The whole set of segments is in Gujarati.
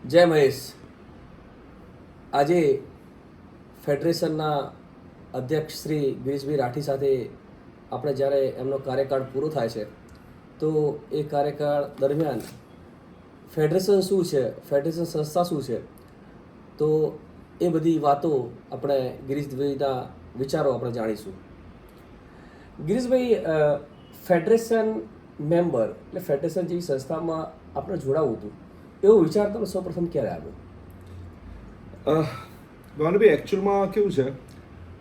જય મહેશ. આજે ફેડરેશનના અધ્યક્ષ શ્રી ગિરીશભાઈ રાઠી સાથે આપણે જ્યારે એમનો કાર્યકાળ પૂરો થાય છે તો એ કાર્યકાળ દરમિયાન ફેડરેશન શું છે, ફેડરેશન સંસ્થા શું છે, તો એ બધી વાતો આપણે ગિરીશભાઈના વિચારો આપણે જાણીશું. ગિરીશભાઈ, ફેડરેશન મેમ્બર એટલે ફેડરેશન જેવી સંસ્થામાં આપણે જોડાવવું હતું, એવો વિચાર તમે સૌપ્રથમ ક્યારે આવ્યો? ભાનુભાઈ, એકચ્યુઅલમાં કેવું છે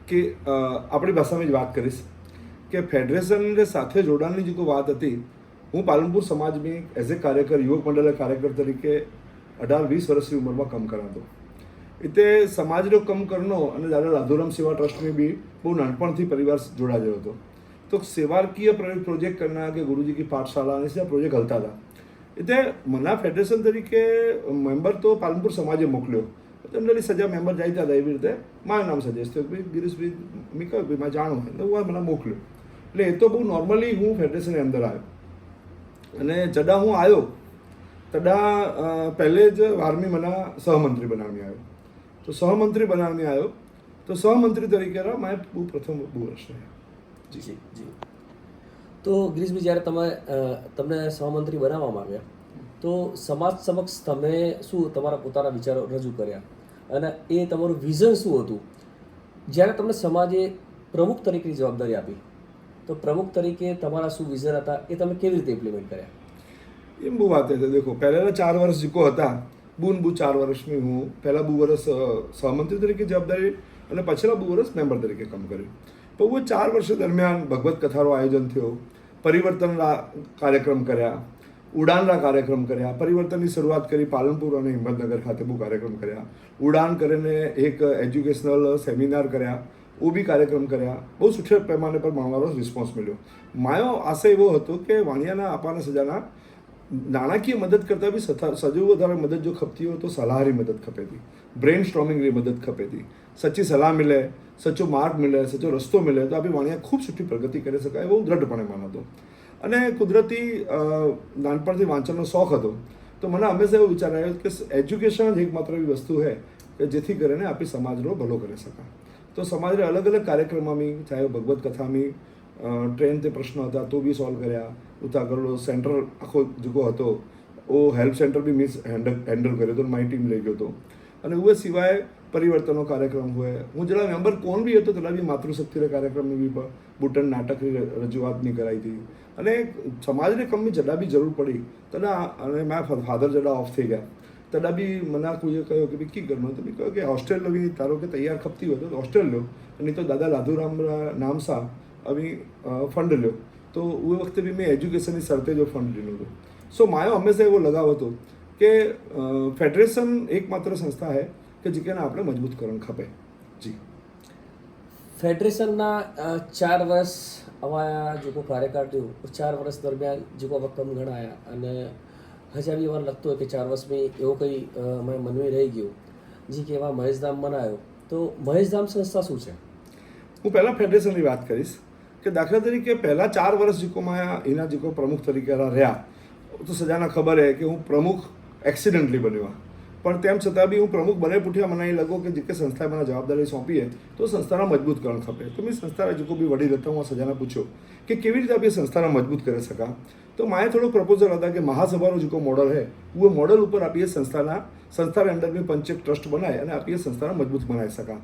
કે આપણી ભાષામાં જ વાત કરીશ કે ફેડરેશન સાથે જોડાણની જે કોઈ વાત હતી, હું પાલનપુર સમાજમાં એઝ એ કાર્યકર, યુવક મંડળ કાર્યકર તરીકે 18-20 વર્ષની ઉંમરમાં કામ કરાતો. એટલે સમાજનો કમ કરનો અને દાદા લાધુરામ સેવા ટ્રસ્ટની બી બહુ નાનપણથી પરિવાર જોડાયો હતો. તો સેવાકીય પ્રોજેક્ટ કરના કે ગુરુજી કી પાઠશાળા અને સે પ્રોજેક્ટ હલતા હતા. એટલે મને ફેડરેશન તરીકે મેમ્બર તો પાલનપુર સમાજે મોકલ્યો. જનરલી સજા મેમ્બર જાય હતા એવી રીતે મારું નામ સજેસ્ટ થયું ભાઈ ગિરીશભાઈ, મેં કહ્યું ભાઈ મારે જાણવું હોય તો હું મને મોકલ્યો. એટલે એ તો બહુ નોર્મલી હું ફેડરેશનની અંદર આવ્યો. અને જડા હું આવ્યો તડા પહેલે જ વારમી મને સહમંત્રી બનાવવાની આવ્યો. તો સહમંત્રી બનાવવાની આવ્યો તો સહમંત્રી તરીકે મેં પ્રથમ બહુ વર્ષ રહ્યા. જી જી. તો ગિરીશભાઈ, જ્યારે તમને સહમંત્રી બનાવવામાં આવ્યા તો સમાજ સમક્ષ તમે શું તમારા પોતાના વિચારો રજૂ કર્યા અને એ તમારું વિઝન શું હતું? જ્યારે તમને સમાજે પ્રમુખ તરીકેની જવાબદારી આપી તો પ્રમુખ તરીકે તમારા શું વિઝન હતા, એ તમે કેવી રીતે ઇમ્પ્લિમેન્ટ કર્યા? એમ બહુ વાત હતી. દેખો, પહેલાના 4 વર્ષ જીકો હતા, 4 વર્ષની હું પહેલાં 2 વર્ષ સહમંત્રી તરીકે જવાબદારી અને પછીના 2 વર્ષ મેમ્બર તરીકે કામ કર્યું. તો હું 4 વર્ષ દરમિયાન ભગવત કથાનો આયોજન થયો, પરિવર્તનના કાર્યક્રમ કર્યા, ઉડાનના કાર્યક્રમ કર્યા. પરિવર્તનની શરૂઆત કરી પાલનપુર અને હિંમતનગર ખાતે બહુ કાર્યક્રમ કર્યા. ઉડાન કરીને એક એજ્યુકેશનલ સેમિનાર કર્યા, वो भी કાર્યક્રમ કર્યા. બહુ સુઠે પેમાને પર મારો રિસ્પોન્સ મળ્યો. મારો આશય એવો હતો કે વાણિયાના આપવાના સજાના નાણાકીય મદદ કરતાં બી સજુ વધારે મદદ જો ખપતી હોય તો સલાહની મદદ ખપે હતી, બ્રેઇન સ્ટોર્મિંગની મદદ ખપે હતી. સચ્ચી સલાહ મિલે, સચ્ચો માર્ગ મિલે, સચ્ચો રસ્તો મિલે તો આપણી વાણિયા ખૂબ સુઠી પ્રગતિ કરી શકાય એવું દ્રઢપણે માનતો. અને કુદરતી નાનપણથી વાંચનનો શોખ હતો તો મને હંમેશા એવો વિચાર આવ્યો કે એજ્યુકેશન જ એકમાત્ર એવી વસ્તુ છે કે જેથી કરીને આપણી સમાજનો ભલો કરી શકાય. તો સમાજને અલગ અલગ કાર્યક્રમોમાં, ચાહે ભગવત કથામાં ટ્રેન તે પ્રશ્ન હતા તો બી સોલ્વ કર્યા. ઉતા કરેલો સેન્ટર આખો જુગો હતો, ઓ હેલ્પ સેન્ટર બી મીન્સ હેન્ડલ કર્યો હતો, મારી ટીમ લઈ ગયો હતો. અને એ સિવાય પરિવર્તનનો કાર્યક્રમ હોય, હું જરા મેમ્બર કોણ બી હતો તેના બી માતૃશક્તિના કાર્યક્રમની બી બુટન નાટકની રજૂઆતની કરાઈ હતી. અને સમાજને કમની જડા બી જરૂર પડી તદા, અને મારા ફાધર જડા ઓફ થઈ ગયા તદા બી મને કોઈએ કહ્યું કે ભાઈ કી કરવાનું, તો મેં કહ્યું કે હોસ્ટેલ લવી તારો કે તૈયાર ખપતી હોય તો હોસ્ટેલ લો, નહીં તો દાદા લાધુરામ નામ સા અભી ફંડ લ્યો. તો એ વખતે બી મેં એજ્યુકેશનની શરતે જો ફંડ લીધું હતું. સો મારો હંમેશા એવો લગાવ હતો કે ફેડરેશન એકમાત્ર સંસ્થા છે કે જેને આપણે મજબૂત કરણ ખપે. જી. ફેડરેશનના 4 વર્ષ અમારા જે કોઈ કાર્યકાળ થયું, 4 વર્ષ દરમિયાન જે કોઈ વકમ ગણાયા અને હજી બી મને લાગતું હોય કે 4 વર્ષમાં એવો કંઈ મને મનવી રહી ગયું જે કે એવા મહેશધામ બનાવ્યો. તો મહેશધામ સંસ્થા શું છે? હું પહેલાં ફેડરેશનની વાત કરીશ કે દાખલા તરીકે પહેલાં 4 વર્ષ જીકોમાં એના જીકો પ્રમુખ તરીકે રહ્યા તો સજાના ખબર હે કે હું પ્રમુખ એક્સિડન્ટલી બન્યો. પણ તેમ છતાં બી હું પ્રમુખ બને પૂઠ્યા મને એ લાગો કે જે કે સંસ્થાએ મને જવાબદારી સોંપીએ તો સંસ્થાના મજબૂતકરણ ખપે. તો મેં સંસ્થાના જીકો બી વડીલ હતા, હું સજાના પૂછ્યો કે કેવી રીતે આપણે સંસ્થાને મજબૂત કરી શકા. તો મારે થોડો પ્રપોઝલ હતા કે મહાસભાનો જીકો મોડલ છે, वो મોડલ ઉપર આપીએ સંસ્થાના અંડર में पंचक ट्रस्ट बनाए અને આપીએ સંસ્થાને મજબૂત બનાવી શકા.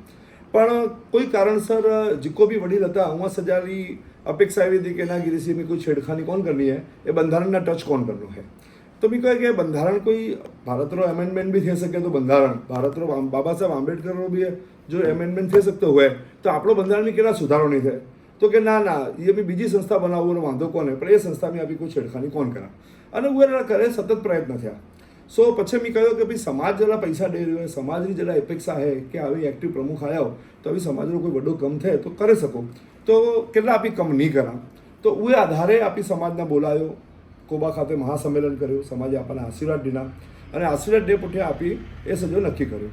પણ કોઈ કારણસર જીકો બી વડીલ હતા, હું સજાની અપેક્ષા એવી હતી કે ના ગિરીશી में कोई छेड़खानी कौन करनी है, એ બંધારણના ટચ કોણ કરનું है. તો મેં કહે કે બંધારણ કોઈ ભારતનો એમેન્ડમેન્ટ બી થઈ શકે તો બંધારણ ભારતનો બાબા સાહેબ આંબેડકરનો બી જો એમેન્ડમેન્ટ થઈ શકતો હોય તો આપણો બંધારણની કેટલા સુધારો નહીં થાય. તો કે ના એ બી બીજી સંસ્થા બનાવવાનો વાંધો કોને, પણ એ સંસ્થામાં આપી કોઈ છેડખાની કોણ કરા. અને હું કરે સતત પ્રયત્ન થયા. સો પછી મેં કહ્યું કે ભાઈ સમાજ જરા પૈસા દઈ રહ્યો હોય, સમાજની જરા અપેક્ષા છે કે આવી એક્ટિવ પ્રમુખ આવ્યો તો આવી સમાજનો કોઈ વડો કમ થાય તો કરી શકો, તો કેટલા આપી કમ નહીં કરા. તો એ આધારે આપી સમાજને બોલાયો, કોબા ખાતે મહાસંમેલન કર્યું, સમાજે આપણને આશીર્વાદ દીધા અને આશીર્વાદ ડે પૂઠે આપી એ સજો નક્કી કર્યું.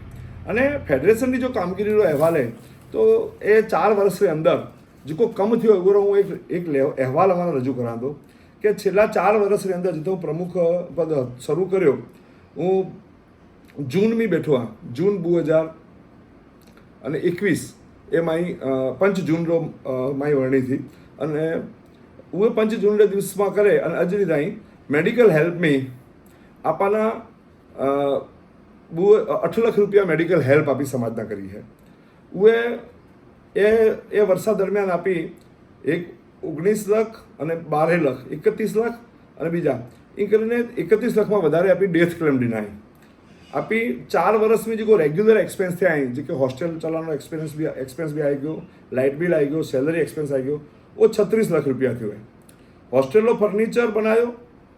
અને ફેડરેશનની જો કામગીરીનો અહેવાલ હે તો એ 4 વર્ષની અંદર જે કોઈ કમ થયો એવો હું એક અહેવાલ અમારે રજૂ કરાતો કે છેલ્લા 4 વર્ષની અંદર જે હું પ્રમુખ પદ શરૂ કર્યો, હું जून में बैठो हाँ जून 2021 એ મારી 5 જૂનનો મારી વરણી હતી અને ઉએ 5 જૂનના દિવસમાં કરે અને અજરી તાઈ મેડિકલ હેલ્પ में આપણા 8 લાખ રૂપિયા મેડિકલ હેલ્પ આપી સમાજના કરી છે ઉએ એ વર્ષા દરમિયાન આપી એક 19 લાખ અને 12 લાખ 31 લાખ અને બીજા એ કરીને 31 લાખમાં વધારે આપી ડેથ ક્લેમ ડિનાઈ आपी 4 वर्ष में जो रेग्युलर एक्सपेंस थे आई जो कि हॉस्टल चलाना एक्सपेंस भी आई गयो लाइट बिल आई गयो सैलरी एक्सपेंस आई गयो वो 36 लाख रुपया थयो है हॉस्टेल फर्निचर बनायो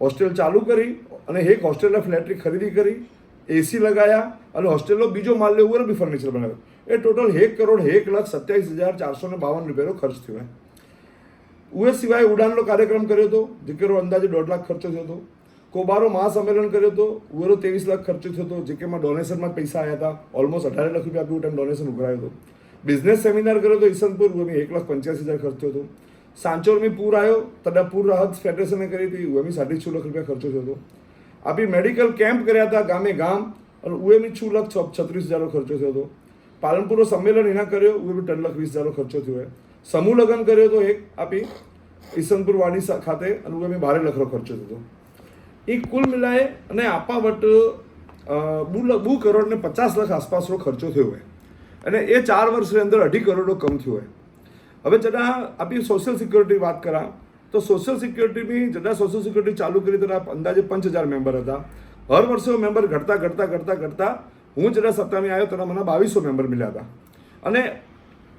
हॉस्टेल चालू करी अने एक हॉस्टेल फ्लेटरी खरीदी करी एसी लगाया और हॉस्टेल बीजो माल ले भी फर्निचर बनायो ए टोटल 1,27,452 रुपया खर्च थयो है उए सिवाय उड़ान कार्यक्रम कर्यो तो जेके अंदाजे 1.5 लाख खर्चो थयो तो कोबारो महासम्मेलन કર્યો તો ઉવેરો 23 લાખ ખર્ચો થયો હતો જેકેમાં ડોનેશનમાં પૈસા આવ્યા હતા ઓલમોસ્ટ 18 લાખ રૂપિયા આપ્યું ટાઈમ ડોનેશન ઉઘરાયો હતો બિઝનેસ સેમિનાર કર્યો તો ઈસનપુર ઉમે 1,85,000 ખર્ચો હતો सांचोर में पूर आयो तदा पूर राहत फेडरेशन ने करी थी उमे 6.5 लाख रुपया खर्चो थयो હતો आपी मेडिकल कैम्प કર્યા હતા ગામે ગામ અને ઉએ में 6,36,000 ખર્ચો થયો હતો પાલનપુર सम्मेलन એના કર્યો ઉએ में 3,20,000 ખર્ચો થયો है समूह लगन કર્યો તો એક આપી ઈસનપુર વાડી ખાતે અને ઉએ में 12 લાખ ખર્ચો થયો હતો એ કુલ મિલાએ અને આપા વટ 2 કરોડ ને 50 લાખ આસપાસનો ખર્ચો થયો હોય અને એ 4 વર્ષની અંદર 2.5 કરોડનો કમ થયો હોય હવે જરા આપી સોશિયલ સિક્યોરિટી વાત કરા તો સોશિયલ સિક્યોરિટીની જરા સોશિયલ સિક્યોરિટી ચાલુ કરી તો અંદાજે 5,000 મેમ્બર હતા હર વર્ષે મેમ્બર ઘટતા હું જરા સત્તામાં આવ્યો ત્યારે મને 2200 મેમ્બર મળ્યા હતા અને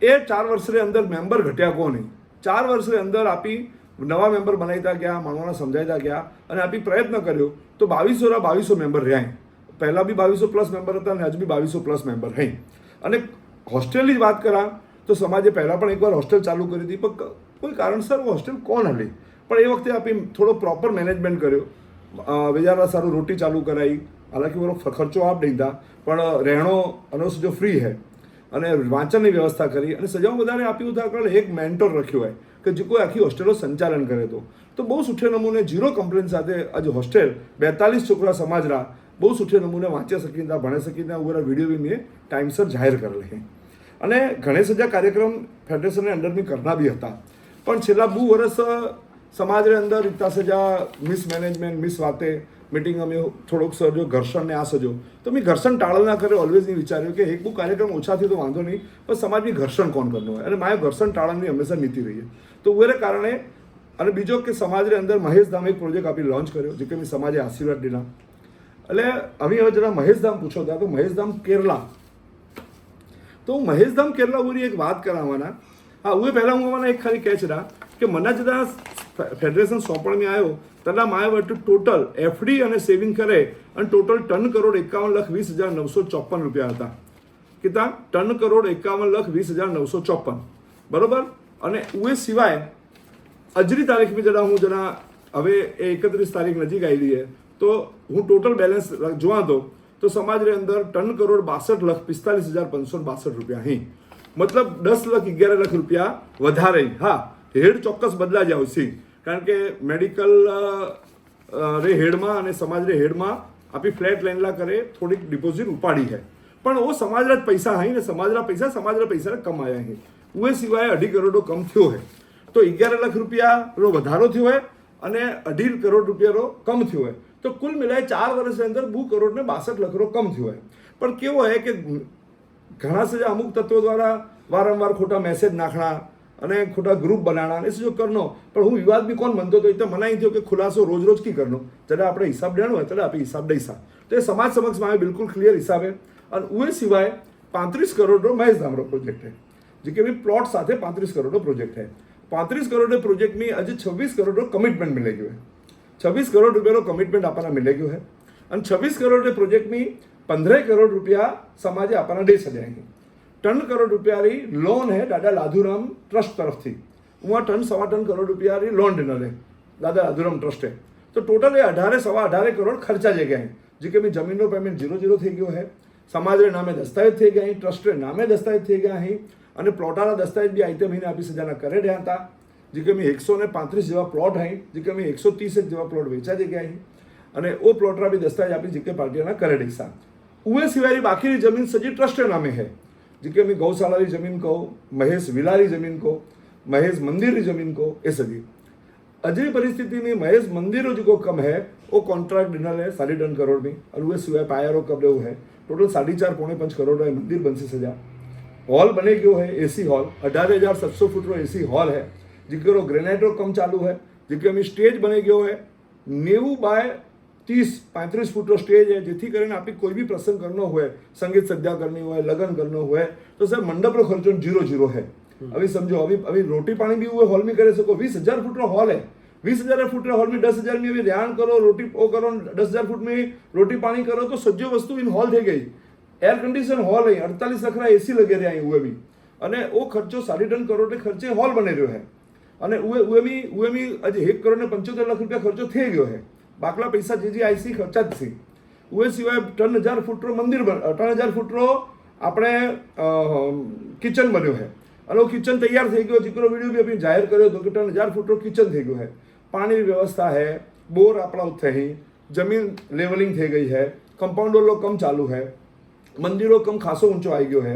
એ 4 વર્ષની અંદર મેમ્બર ઘટ્યા કોણ નહીં 4 વર્ષની અંદર આપી નવા મેમ્બર બનાવતા ગયા માણસોને સમજાવતા ગયા અને આપી પ્રયત્ન કર્યો તો 2200 મેમ્બર રહ્યા પહેલાં બી 2200 પ્લસ મેમ્બર હતા અને હજુ બી 2200 પ્લસ મેમ્બર રહી અને હોસ્ટેલની જ વાત કરા તો સમાજે પહેલાં પણ એકવાર હોસ્ટેલ ચાલુ કરી હતી પણ કોઈ કારણસર હોસ્ટેલ કોણ હલી પણ એ વખતે આપી થોડો પ્રોપર મેનેજમેન્ટ કર્યો વેચારા સારું રોટી ચાલુ કરાવી હાલાકી બરો ખર્ચો આપ દીધા પણ રહેણો અનુસૂચિત ફ્રી है અને વાંચનની વ્યવસ્થા કરી અને સજાઓ વધારે આપ્યું હતા આગળ એક મેન્ટર રાખ્યો હોય કે જે કોઈ આખી હોસ્ટેલો સંચાલન કરે તો બહુ સુઠે નમૂને ઝીરો કમ્પ્લેન સાથે આજે હોસ્ટેલ 42 છોકરા સમાજરા બહુ સુઠે નમૂને વાંચી શકીતા ભણી શકીતા ઉભરા વિડીયો બી મેં ટાઈમસર જાહેર કરેલ છે અને ગણેશ સજા કાર્યક્રમ ફેડરેશનને અંડર બી કરના બી હતા પણ છેલ્લા 2 વર્ષ સમાજની અંદર રીતા સજા મિસમેનેજમેન્ટ મિસ વાતે મીટિંગ અમે થોડોક સર્જો ઘર્ષણ ને આ સજો તો મેં ઘર્ષણ ટાળો ના કરે ઓલવેઝ નહીં વિચાર્યું કે એક બહુ કાર્યક્રમ ઓછા થયો તો વાંધો નહીં પણ સમાજની ઘર્ષણ કોણ કરવું હોય અને મારે ઘર્ષણ ટાળવાની હંમેશા નીતિ રહી તો ઉરે કારણે અને બીજો કે સમાજની અંદર મહેશધામ એક પ્રોજેક્ટ આપી લોન્ચ કર્યો જે કે મેં સમાજે આશીર્વાદ દીધા એટલે હવે જરા મહેશધામ પૂછો હતા તો મહેશધામ કેરલા તો મહેશધામ કેરલા ઉરી એક વાત કરાવવાના હા ઉએ પહેલાં હું મને એક ખાલી કહે છે કે મને જરા ફેડરેશન સોંપણીમાં આવ્યો તથા મારે વટુ ટોટલ એફડી અને સેવિંગ કરે અને ટોટલ 3,51,20,954 રૂપિયા હતા કેટલા 3,51,20,954 બરોબર અને ઉએ સિવાય અજરી તારીખમાં જરા હું જરા હવે 31 તારીખ નજીક આવી છે તો હું ટોટલ બેલેન્સ જોવા તો સમાજની અંદર 3,62,45,562 રૂપિયા અહીં મતલબ 10,11,00,000 રૂપિયા વધારે હા હેડ ચોક્કસ બદલાઈ આવશે કારણ કે મેડિકલ રે હેડમાં અને સમાજ રે હેડમાં આપી ફ્લેટ લાઈનલા કરે થોડીક ડિપોઝિટ ઉપાડી છે પણ ઓ સમાજના જ પૈસા અહીં ને સમાજના પૈસા કમાયા અહીં ઉએ સિવાય 2.5 કરોડનો કમ થયો છે તો 11 લાખ રૂપિયાનો વધારો થયો હોય અને 2.5 કરોડ રૂપિયાનો કમ થયો હોય તો કુલ મિલાય 4 વર્ષની અંદર 2 કરોડ ને 62 લાખનો કમ થયો હોય પણ કેવો હોય કે ઘણા સજા અમુક તત્વો દ્વારા વારંવાર ખોટા મેસેજ નાખણા અને ખોટા ગ્રુપ બનાવના એ જો કરનો પણ હું વિવાદ બી કોણ બનતો તો એ તો મનાઈ થયો કે ખુલાસો રોજ की करनो जरा આપણે હિસાબ દેવાનો હોય ત્યારે આપણે હિસાબ દઈશા તો એ સમાજ સમક્ષ માં બિલકુલ ક્લિયર હિસાબે અને ઉએ સિવાય 35 કરોડનો મહેશધામનો પ્રોજેક્ટ है જે કે પ્લોટ સાથે 35 કરોડનો પ્રોજેક્ટ है 35 કરોડનો પ્રોજેક્ટ में આજે 26 કરોડનો કમિટમેન્ટ मिले गयो है 26 करोड़ रुपया कमिटमेंट आपना मिले गयो है और 26 करोड़ के प्रोजेक्ट में 15 करोड़ रुपया समाजे आपना दे सजाएंगे 3 करोड़ रुपया लोन है दादा लाधुराम ट्रस्ट तरफ थी वहाँ 3.25 करोड़ रुपया लोन देना है दादा लाधुराम ट्रस्ट है तो टोटल ये 18 करोड़ खर्चा जे गए हैं जी के जमीन पेमेंट 0 थी गयो है समाज रे नामे दस्तावेज थी गए ट्रस्ट रे नामे दस्तावेज थी गया है और प्लॉटाना दस्तावेज भी आते महीने आपी सजाना करे रहा था जी के 135 जेवा प्लॉट है जी के 130 जेवा प्लॉट वेचा दे गया है और वो प्लॉटरा भी दस्तावेज आपी जी के पार्टी करे दईसा उहे सिवायની બાકીની જમીન સજી ટ્રસ્ટ નામે है જેકે અમે ગૌશાલાની જમીન કહો, મહેશ વિલાની જમીન કહો, महेश मंदिर की जमीन को ये सभी अजय परिस्थिति में महेश मंदिरों जो कम है वो कॉन्ट्रैक्ट डिनर है 3.5 करोड़ में और वो सिवाय पायरों कब वो है टोटल 4.5-5 करोड़ है मंदिर बन से सजा हॉल बने गयो है एसी हॉल 18,700 फुट रो एसी हॉल है जिक्रो ग्रेनाइटो कम चालू है जिक्र में स्टेज बने गयो है 90/30-35 फुट रो स्टेज है જેથી કરીને આપી કોઈ બી પ્રસંગ કરનો હોય સંગીત સદ્યા કરनी હોય લગ્ન કરનો હોય તો સર મંડપ રો ખર્ચો 0 है अभी समझो अभी रोटी पानी भी हुए हॉल में करे सको 20,000 फुट हॉल है 20,000 फुट हॉल में 10,000 में अभी रियान करो रोटी वो करो 10,000 फुट में रोटी पानी करो तो सज्जो वस्तु इन हॉल थी गई एयर कंडीशन हॉल है 48 लाख एसी लगे रहा हुए भी अने वो खर्चो 3.5 करोड़ खर्चे हॉल बने रह्यो है अने उए भी अजे 1 करोड़ ने 75 लाख रुपया खर्चो थी गयो है बाकला पैसा जे आईसी खर्चा ज थी उए सिवाय 3,000 फुट रो मंदिर 3,000 फुट रो આપણે કિચન બન્યો है અને કિચન તૈયાર થઈ ગયો જેકરો વિડીયો બી આપણે જાહેર કર્યો તો કે 3,000 ફૂટનો કિચન થઈ ગયો है પાણીની વ્યવસ્થા है બોર આપણા થઈ જમીન લેવલિંગ થઈ ગઈ है कंपाउंडरो कम चालू है मंदिरों कम खासो ऊंचो आई गयो है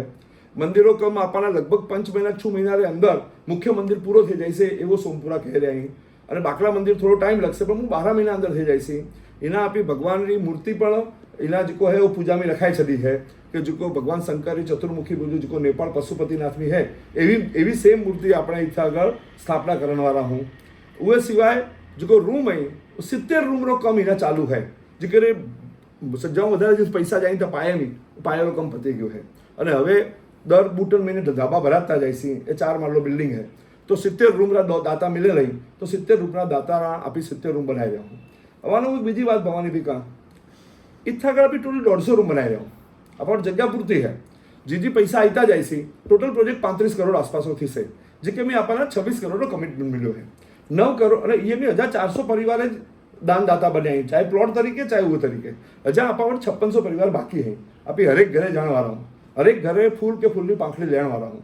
मंदिरों कम आपना लगभग 5 महीना 6 महीना रे अंदर मुख्य मंदिर पूरो थी जाए एवो सोमपुरा कह रहे हैं अरे बाकला मंदिर थोड़ो टाइम लगसे पर 12 महीना अंदर थी जाए एना आपी भगवान की मूर्ति पर एना जो है वो पूजा में रखाई छदी है कि जो भगवान शंकर चतुर्मुखी बोलू जो नेपाल पशुपतिनाथ में है एवी सेम मूर्ति अपने इतना अगर स्थापना करने वाला हूँ वो सिवाय जो रूम है 70 रूम रो कम इना चालू है जिक्रे सज्जाओं વધારે જે પૈસા જાય તો પાયાનો કમ પતી ગયો है અને હવે દર બુટન મહિને ધાબા ભરાતા જાય છે એ 4 માળનો બિલ્ડિંગ है तो 70 रूम रा दाता मिले रही तो 70 रूम रा दाता आपी 70 रूम बनाई रहा हूँ हमारा बीजी बात भवानी भी कहा इतना अगर अभी टोटल 150 रूम बनाई रहा हूँ अपन जगह पूर्ति है जी पैसा आईता जाए सी टोटल प्रोजेक्ट 35 करोड़ आसपास थी से जी में अपना 26 करोड़ कमिटमेंट मिलो है 9 करोड़ और ये भी 1,400 परिवार दानदाता बने चाहे प्लॉट तरीके चाहे वो तरीके हजा आप 5600 परिवार बाकी है आप हरेक घरे जाने वाला हूँ हरेक घरे फूल के फूल की पाखड़ी लेने वाला हूँ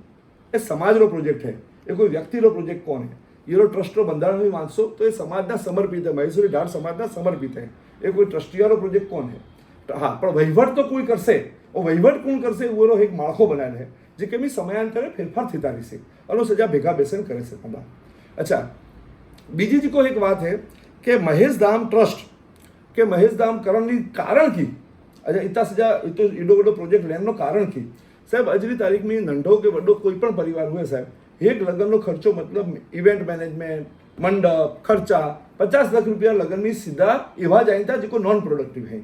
ये समाज रो प्रोजेक्ट है ये कोई व्यक्ति रो प्रोजेक्ट कौन है ये ट्रस्ट रो बंधारण भी मानसो तो ये समाज समर्पित है महेश्वरी ढाढ़ समाज समर्पित है ये कोई ट्रस्टिया प्रोजेक्ट कौन है हाँ पर वहीवट तो कोई करसे और वहीवट कौन करसे वो एक माળખો बनाया है जे के मी समयांतरे फेरफार थता रही और सजा भेगा बेसन करे से अच्छा बीजी जी को एक बात है कि महेश धाम ट्रस्ट के महेश धाम करण कारण की अच्छा इतना सजा तो एडो वडो प्रोजेक्ट लेने कारण की साहब अजनी तारीख में नंढो के वडो कोईपण परिवार हुए साहब एक लगन खर्चो मतलब इवेंट मैनेजमेंट मंडप खर्चा 50 लाख रुपया लगन में सीधा एवं जाए था जो नॉन प्रोडक्टिव है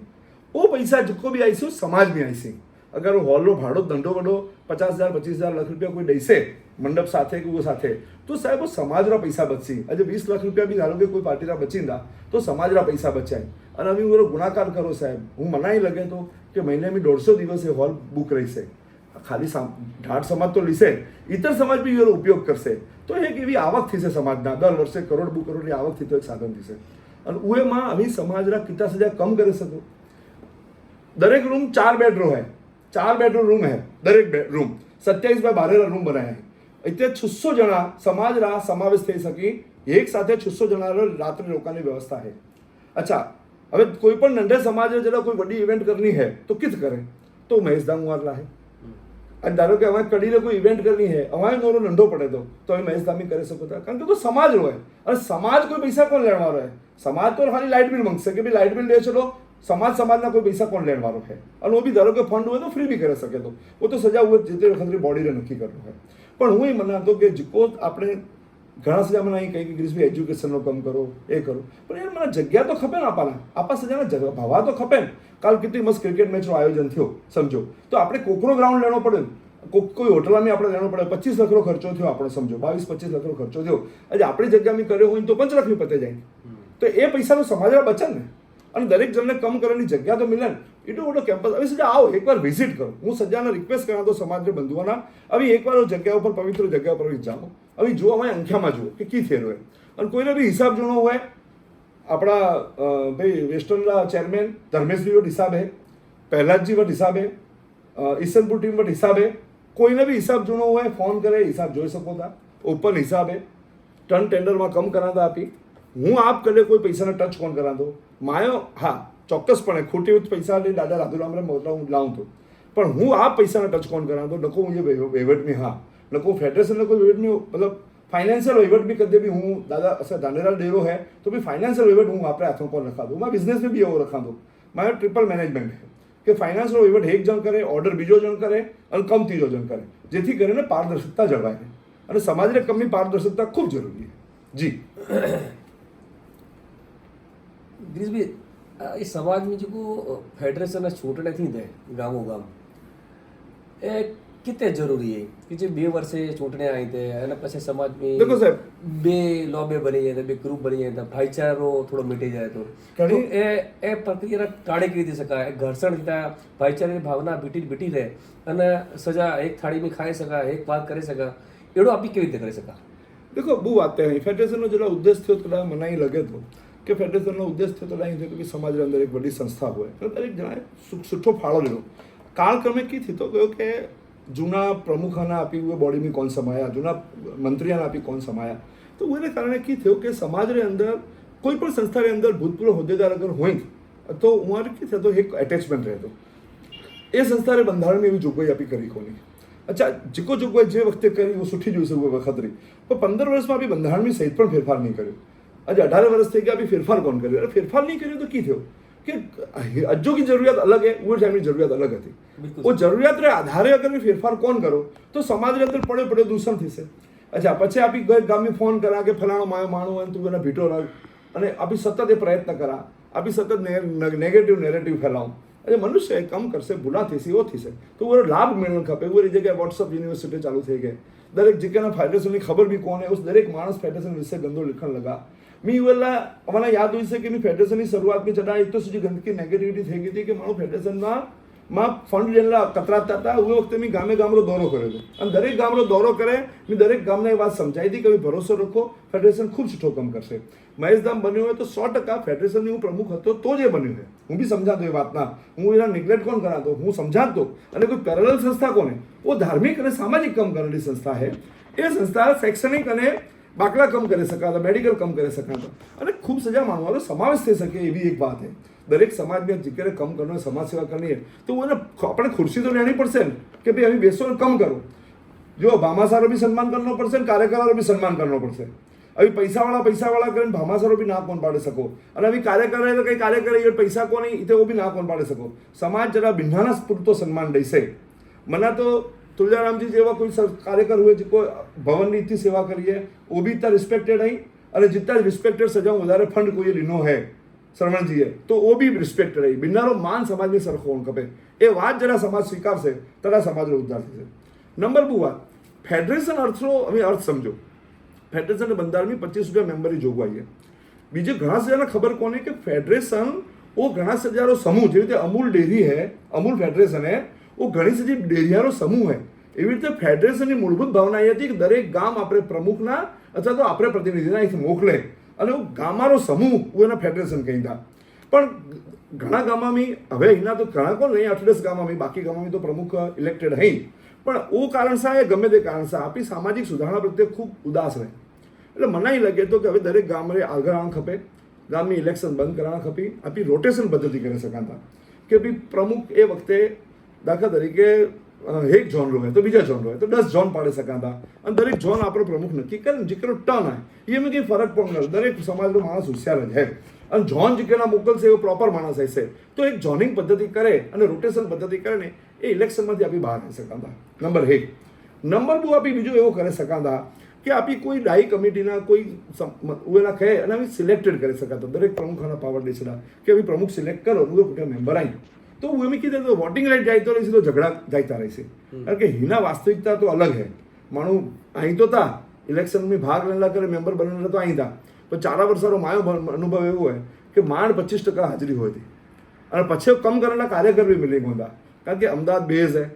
वो पैसा जो भी आई समाज में आई अगर हॉल रो भाड़ो धंधो वडो 50,000 25,000 लाख रुपया कोई दईसे मंडप साथे कि वो साथे तो साहब वो समाज रा पैसा बची अजे 20 लाख रुपया भी धारो के कोई पार्टी रा बचींदा तो समाज रा पैसा बचाए और अभी वो गुणाकार करो साहब हूँ मनाई लगे तो कि महीने में 150 दिवस हॉल बुक रही से खाली ढाढ़ समाज तो लीसे इतर समाज भी ये उपयोग करसे तो एक एवी आवक थी से समाजना दर वर्षे करोड़ 2 करोड़ की आवक थी तो एक साधन थी से और उए में अभी समाज रा कितना सजा कम करे सको दरेक रूम 4 बेडरूम है 4 बेडरूम रूम है दरेक रूम 27/12 रूम बनाया है इतने 600 जना समाज रा समावेश थी सकी एक साथ 600 जना रात्रि रोकानी व्यवस्था है अच्छा હવે કોઈ પણ નંઢે સમાજે જરા કોઈ વડી ઇવેન્ટ કરनी है तो कित करे तो महेश धाम वाला है અને ધારો કે અમારે કડીને કોઈ ઇવેન્ટ કરनी है અમારે નોરો નંઢો પડે તો અમે મહેશ ધામી કરી શકો હતા કારણ કે તો સમાજ હોય અને સમાજ કોઈ પૈસા કોણ લેણ વાળો है समाज तो खाली लाइट बिल मांगसे कि भाई लाइट बिल ले चलो समाज कोई पैसा कौन लेने वालों है और वो भी धारो के फंड हुए तो फ्री भी कर सके तो वो तो सजा हुए जितने वक्त बॉडी ने नक्की करना है पर हूँ ही मना तो कि जिको आपने घना सजा मनाई कहीं कि ग्रीस भी एज्युकेशन कम करो ये करो पर यार मैंने जगह तो खपे आपा आपा सजा जगह भावा तो खपे काल कितनी मस्त क्रिकेट मैच आयोजन थो समझो तो आपने कोकरो ग्राउंड लेना पड़े कोई होटल में આપણે લેણો પડે 25 લાખ નો ખર્ચો થયો આપણે સમજો 22-25 લાખ નો ખર્ચો થયો આજે આપણી જગ્યામાં કર્યો હોય તો 5 લાખ ની પતે જાય તો એ પૈસાનો સમાજના બચે ને અને દરેક જણને કમ કરવાની જગ્યા તો મિલે ને એટલો મોટો કેમ્પસ હવે સજા આવો એકવાર વિઝિટ કરો હું સજાને રિક્વેસ્ટ કરા તો સમાજને બંધુઓના હવે એકવાર જગ્યા ઉપર પવિત્ર જગ્યા ઉપર જાઓ હવે જુઓ અમે અંખ્યામાં જુઓ કે કી થયેલું હોય અને કોઈને બી હિસાબ જોણો હોય આપણા ભાઈ વેસ્ટર્નના ચેરમેન ધર્મેશજી વટ હિસાબ હે પ્રહલાદજી વટ હિસાબ હે ઈસનપુર ટીમ વટ હિસાબ હે कोई भी हिसाब जुड़ो हुआ है फोन करे हिसाब जो सको था ओपन हिसाब है टर्न टेंडर में कम करा था आपी हूँ आप कदे कोई पैसा ने टच कौन करा दो मायो हाँ ચોક્કસપણે ખોટી પૈસા લઈ દાદા રાધુરામને હું લાવું તો પણ હું આ પૈસાને ટચ કોણ કરાવતો નકો હું જે વહીવટ में हाँ नको फेडरेशन ने कोई वहीवट में मतलब फाइनेंशियल वहीवट भी कदे भी हूँ दादा ऐसा धानेरा डेरो है तो भी फाइनेंशियल वहीवट हूँ अपने हाथों पर रखा दूँ मैं बिजनेस में भी वो रखा दूँ मैं ट्रिपल मैनेजमेंट है कि फाइनेंशियल वहीवट एक जन करे ऑर्डर बीजो जन करे और कम तीजो जन करे જેથી કરીને પારદર્શકતા જળવાય અને સમાજને કમની પારદર્શકતા ખૂબ જરૂરી છે જી गिरीशभाई ये समाज में जो फेडरेशन छूटने थी थे गामों गाम ए कितने जरूरी है कि जो 2 वर्षे चूंटने आई थे અને પછી સમાજ में देखो साहब બે લોબે બની જાય બે ગ્રુપ બની જાય તો ભાઈચારો થોડો મીટી જાય તો એ પ્રક્રિયા ટાળી કરી દે શકાય ઘર્ષણ થતા ભાઈચારાની ભાવના બીટી રહે અને સજા એક થાળીમાં ખાઈ શકાય એક વાત કરી શકાય એડો આપી કેવી રીતે કરી શકાય देखो वो आते हैं फेडरेशन નો जरा उद्देश्य थयो तो મને અહીં लगे तो કે ફેડરેશન નો ઉદ્દેશ થયો તો અહીં થયો કે સમાજ અંદર એક બડી સંસ્થા હોય તો દરેક જણાએ સુઠો ફાળો લીધો કાળક્રમે કી થયું તો કહ્યું કે જૂના પ્રમુખાના આપી हुए बॉडी में कौन समाया जूना मंत्रियाना आपी कौन समाया तो वो कारण की थयो कि समाज रे अंदर कोई पण संस्था रे अंदर भूतपूर्व होद्देदार अगर होय तो उमार की थयो तो एक अटेचमेंट रहतो ए संस्था रे बंधारण में एवी जोगवाई आपी करी कोनी अच्छा जीको जोगवाई जे वखते करी वो सुठी जोई से वो वखत रही पर 15 वर्ष में अभी बंधारण में सहित पण फेरफार नहीं कर्यो आज 18 वर्ष थे अभी फेरफार कौन कर्यो अरे फेरफार नहीं कर्यो तो की थयो कि अज्जो की जरूरत अलग है वो टाइम की जरूरत अलग थी वो जरूरत रे आधारे अगर मैं फेरफार कौन करो तो समाज रे अंदर पड़े पड़े दूषण थी से अच्छा पछे आपी गाम में फोन करा के फलाणो मायो माणो है तू एना भीटो रह अने आपी सतत ए प्रयत्न करा आपी सतत नेगेटिव नेरेटिव फैलाऊं अरे मनुष्य कम करसे भूला थी सी वो थी से तो वो लाभ मिलने खपे वो जगह व्हाट्सअप यूनिवर्सिटी चालू थी गए दरेक जगह फेडरेशन की खबर भी कौन है उस दरेक मानस फेडरेशन विषय गंदो लिखण लगा मी वेला अमने याद हुई से कि मी फेडरेशन की शुरुआत में चढ़ा एक तो सुधी गंदकी नेगेटिविटी थी गई थी कि मारो फेडरेशन में फंड जेला कतराता था वो वक्त मैं गामे गामरो दौरो कर्यो હતો અને દરેક ગામનો દौरो करे मैं दरेक गामने ये बात समझाई थी कि भरोसा रखो फेडरेशन खूब छूटो कम करશે મહેશધામ બન્યો હોય તો 100% ફેડરેશનની હું પ્રમુખ હતો તો જ એ બન્યું છે હું બી સમજાતો એ વાતના હું એના નિગ્લેક્ટ કોણ કરાતો હું સમજાતો અને કોઈ પેરેલલ સંસ્થા કોને वो धार्मिक અને સામાજિક કામ કરનારી સંસ્થા છે એ સંસ્થા શૈક્ષણિક અને બાકલા કમ કરી શકાતા મેડિકલ કમ કરી શકાતા અને ખૂબ સજા માણવાનો સમાવેશ થઈ શકે એવી એક વાત છે દરેક સમાજને જીકરે કમ કરનો સમાજ સેવા કરनी है तो वो આપણે ખુરશી તો લેણી પડશે ને કે ભાઈ અમે બેસો કમ કરો જો ભામાસારો भी सम्मान करना પડશે ને કાર્યકરો भी सम्मान करना પડશે अभी पैसा वाला કરીને ભામાસારો भी ना कोण पाड़ी सको અને अभी કાર્યકર तो कई કાર્યકર ये पैसा को नहीं इतने वो भी ना कोण पाड़ी सको समाज जरा भिन्नाना पूरतो सम्मान दे से मना तो तुलजाराम जी जेवा कोई कार्यकर हुए जिको भवन नीति सेवा करिए वो भी इतना रिस्पेक्टेड है और जितना रिस्पेक्टेड सजाऊं વધારે फंड कोई લીનો है श्रवण जी है तो वो भी रिस्पेक्टेड है बिन्नारो मान समाज में सरखो होण खपे ए बात जरा समाज स्वीकार से तरा समाज रो उद्धार थशे नंबर 2 बात फेडरेशन अर्थो अमे अर्थ समझो फेडरेशन के बंधारण में 25 रुपया मेम्बरी जोगवाई है बीजे घना सजाने खबर कोने कि फेडरेशन वो घना सजारो समूह जेवी रीते अमूल डेयरी है अमूल फेडरेशन है वो घनी सजी डेरियारो समूह है एवी रीते फेडरेशन की मूलभूत भावना ये थी कि दरेक गाम अपने प्रमुखना अथवा तो अपने प्रतिनिधिना અહીંથી મોકલે અને ગામનો સમૂહ એના ફેડરેશન કહીતા પણ ઘણા ગામમાં હવે અહીંના તો ઘણા કોણ નહીં 8-10 ગામમાં બાકી ગામમાં તો પ્રમુખ ઇલેક્ટેડ હઈ પણ ઓ કારણ સા એ ગમે તે કારણ સા આપી સામાજિક સુધારણા પ્રત્યે ખૂબ ઉદાસ રહે એટલે મને લાગે તો કે હવે દરેક ગામરે આગળ આવવાનું ખપે ગામની ઇલેક્શન બંધ કરાવવા ખપી આપી રોટેશન પદ્ધતિ કરી શકાતા કે ભઈ પ્રમુખ એ વખતે દાખલા તરીકે एक जोन रो है तो बीजा जोन रो है तो 10 जोन पाड़े सकाता और दरेक जोन आपरो प्रमुख नक्की करे जिकरो टर्न है ये में कई फर्क पड़े दरेक समाज रो मानस होशियार है और जोन जिकना मोकल से वो प्रॉपर मानस है से तो एक जोनिंग पद्धति करे और रोटेशन पद्धति करे ने ए इलेक्शन में आपी बहार रही सकाता नंबर 1 नंबर 2 आपी बीजो एवो करे सकाता कि आपी कोई डाई कमिटी ना कोई उना कहे અને અમે સિલેક્ટેડ કરી સકાતા દરેક પ્રમુખના પાવર દેસડા કે અમે પ્રમુખ સિલેક્ટ કરો અને પોતે મેમ્બર આઈ तो वो में कीधे तो वोटिंग राइट जाए तो रही तो झगड़ा जाता रही कारण के हिना वास्तविकता तो अलग है मानू अँ तो था इलेक्शन में भाग लेना करे मेम्बर बनेला तो अँ था तो 4 वर्षारो मायो अनुभव एवं है कि मांड 25% हाजरी हुई थी और पछे कम करना कार्यकर भी मिले होता कारण के अमदावाद बेज है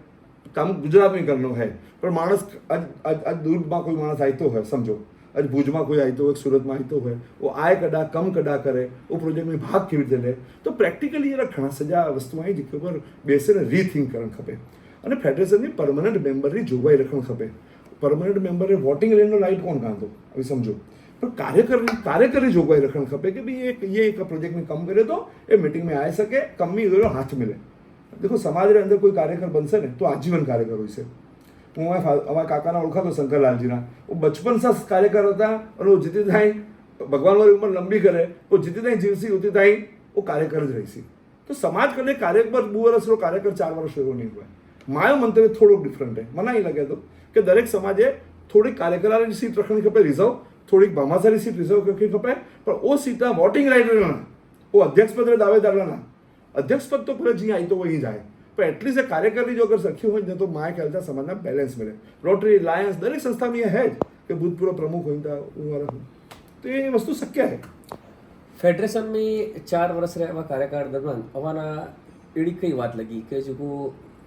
काम गुजरात में करना है पर मानस आज दूर में कोई मानस आई तो है समझो आज भुज में कोई आई तो हो सूरत में आई तो है वो आय कड़ा कम कड़ा करे वो प्रोजेक्ट में भाग केवी रीते ले तो प्रेक्टिकली ये घना सजा वस्तु आई जिके पर बेसीने रीथिंक करण खपे અને ફેડરેશનની પરમનન્ટ મેમ્બરની જોગવાઈ રખણ ખપે પરમનન્ટ મેમ્બરે વોટિંગ લેનો રાઈટ કોણ કાંતો હવે સમજો પણ કાર્યકરની જોગવાઈ રખણ ખપे कि भाई ये एक प्रोजेक्ट में कम करे तो ये मीटिंग में आ सके कम में वो हाथ मिले देखो समाज रे अंदर कोई कार्यकर बनसे ने तो आजीवन कार्यकर होई छे હું અમારા કાકાના ઓળખાતો શંકરલાલજીના वो बचपन से कार्यकर હતા અને वो જીતી થાય ભગવાન વાળી ઉંમર લંબી કરે वो જીતી થાય જીવસી ઉતી થાય वो કાર્યકર જ રહીશી તો સમાજ કને કાર્યકર 2 વર્ષનો કાર્યકર 4 વર્ષ એવો નહીં હોય મારો મંતવ્ય થોડુંક ડિફરન્ટ है મને નહીં લાગે તો કે દરેક સમાજે થોડી કાર્યકરની સીટ રખણી ખપે રિઝર્વ થોડીક ભામાસારી સીટ રિઝર્વ કરવી ખપે પણ वो सीटा वोटिंग राइट ना वो अध्यक्ष पद दावेदार ना अध्यक्ष पद तो पूरे जी आई तो वही जाए पर एटलीस्ट कार्यकर्ता जो अगर सख्य हो तो माया ख्याल था समाज में बैलेंस मिले रोटरी लायंस दरेक संस्था में है कि भूतपूर्व प्रमुख हो तो ये वस्तु शक्य है ફેડરેશનની 4 વર્ષ રહેવા કાર્યકાળ દરમિયાન અવાના એડી કઈ વાત લગી કે જો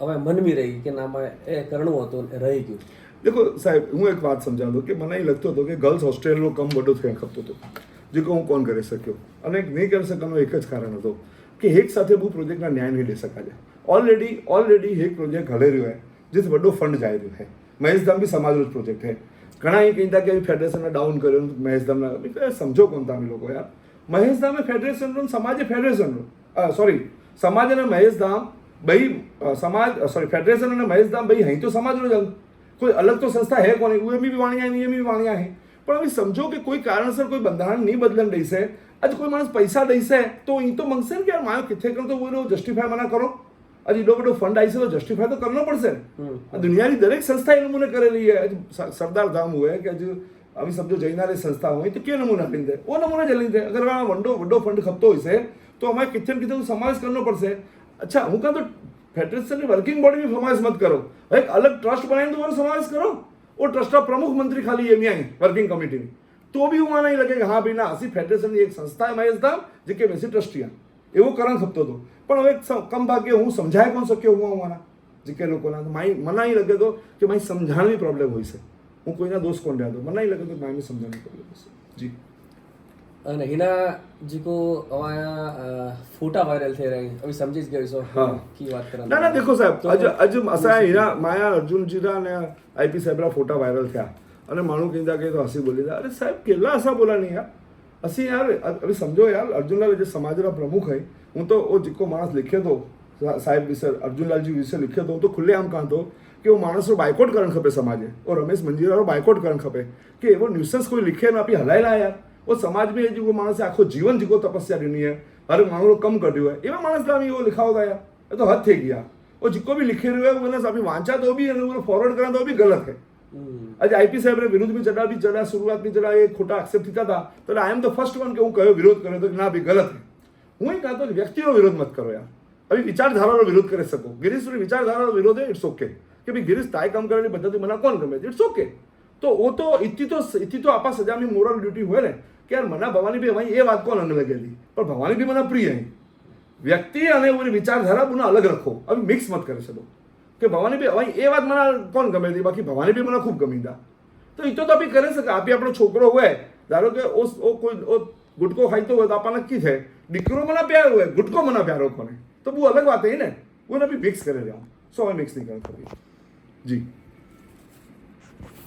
હવે મનમી રહી કે નામાં એ કરણું હતું રહી ગયું देखो साहब હું એક વાત સમજાવું કે મને એ લાગતો હતો કે ગર્લ્સ હોસ્ટેલનો કમ વડો થયા ખપતો હતો જે હું કોણ કરી શક્યો અને નહીં કરી શકવાનું એક જ કારણ હતો કે એક સાથે બહુ પ્રોજેક્ટના ન્યાય નહીં લઈ શકાય ઓલરેडी एक प्रोजेक्ट हले रह्यो है जिस वड्डो फंड जाए रह्यो है महेश धाम भी समाज रो प्रोजेक्ट है घणा ये कहता कि फेडरेशन ने डाउन कर्यो महेश धाम समझो कोण तमे लोको यार महेश धाम फेडरेशन रो समाज फेडरेशन रो सॉरी समाज ने महेश धाम भाई समाज सॉरी फेडरेशन ने महेश धाम भाई हई तो समाज रो जल कोई अलग तो संस्था है कोनी यूएमबी भी वाणिया है यूएमबी भी वाणिया है पर अभी समझो कि कोई कारणसर कोई बंधारण नहीं बदलन रही से आज कोई मानस पैसा दई से तो ई तो मंगसे ने कि यार मायो किथे कर तो वो जस्टिफाई मना करो आज एडो बड़ो फंड आई से तो जस्टिफाई तो करना पड़से दुनिया की दरेक संस्था ये नमूने करेली है सरदार धाम हुए कि आज अभी समझो जैनारी संस्था हो तो क्यों नमूना लींदे वो नमूना जली दे अगर वड्डो फंड खपतो होइसे तो हमारे किथे किथे तो समावेश करना पड़से अच्छा हूँ क्या तो फेडरेशन की वर्किंग बॉडी में समावेश मत करो एक अलग ट्रस्ट बनाए तो समावेश करो वो ट्रस्ट का प्रमुख मंत्री खाली ये आई वर्किंग कमिटी में तो भी वहाँ नहीं लगे कि हाँ भाई ना असी फेडरेशन की एक संस्था है महेश धाम जी वैसे ट्रस्टी एवं करण खपतो तो पण હવે કમ ભાગ્ય હું સમજાય કોણ શક્યો હું અમારા જીકે લોકોના માઈ મને નહીં લગે તો કે મારી સમજાણની પ્રોબ્લેમ હોય છે હું કોઈના દોષ કોણ રહ્યા તો મને નહીં લગે તો મારી સમજાણની પ્રોબ્લેમ હશે જી અને હિના જીકો હવે ફોટા વાયરલ થઈ રહી હવે સમજી જ ગયો છો હા કી વાત કરા ના ના देखो साहब अज असा हीरा माया अर्जुन जीरा ने आईपी साहेबरा फोटा वायरल थया અને માણું કીધા કે તો હસી બોલી અરે સાહેબ કેટલા હસા બોલા નહીં યાર असी यार अभी समझो यार अर्जुनलाल जो समाज का प्रमुख है हूँ तो वो जिको मानस लिखे तो साहेब विषय अर्जुनलाल जी विषय लिखे तो खुले आम कहा तो कि वो मानस बायकॉट करण खपे समाजे और रमेश मंजीरा बायकॉट करण खपे कि वो न्यूसेंस कोई लिखे ना अपनी हलायला यार वो समाज में जो मानस आखो जीवन जीको तपस्या रीनी है हर मानस कम कर्यो है एवं मानस का वो लिखाओ था यार ये तो हद थी गया वो जिको भी लिखे रहे वो मैंने अभी वांचा तो भी फॉरवर्ड करा तो भी गलत है आज आईपी साहब ने विरोध में चढ़ा शुरुआत में चढ़ा ये खोटा एक्सेप्ट थीता था तो I am the first one के हूँ कहो विरोध करे तो ना भी गलत है हूँ ही कहा तो व्यक्ति विरोध मत करो यार अभी विचारधारा विरोध कर सको गिरीश विचारधारा विरोध है इट्स ओके कि भाई गिरीश ताय काम करने पद्धति मना कौन गमे इट्स ओके तो वो तो इतनी तो आपा सजा में मोरल ड्यूटी हुए ने कि यार मना भवानी भी भाई ये बात कौन अन्न लगेली पर भवानी भी मना प्रिय है व्यक्ति और विचारधारा पुनः अलग रखो अभी मिक्स मत कर सको कि भवानी भी भाई ये बात मना कौन गमे थी बाकी भवानी भी मना खूब गमी था तो ये तो अभी करे सके आप अपनो छोकरो हुए धारो के कोई गुटको खाई तो आप नक्की थे दीकरो मना प्यार हुए गुटको मना प्यारो कोने तो वो अलग बात है ना वो ना भी मिक्स करे रहा सो मैं मिक्स नहीं कर कभी जी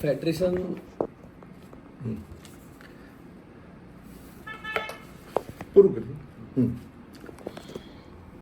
फेडरेशन पूरा करिए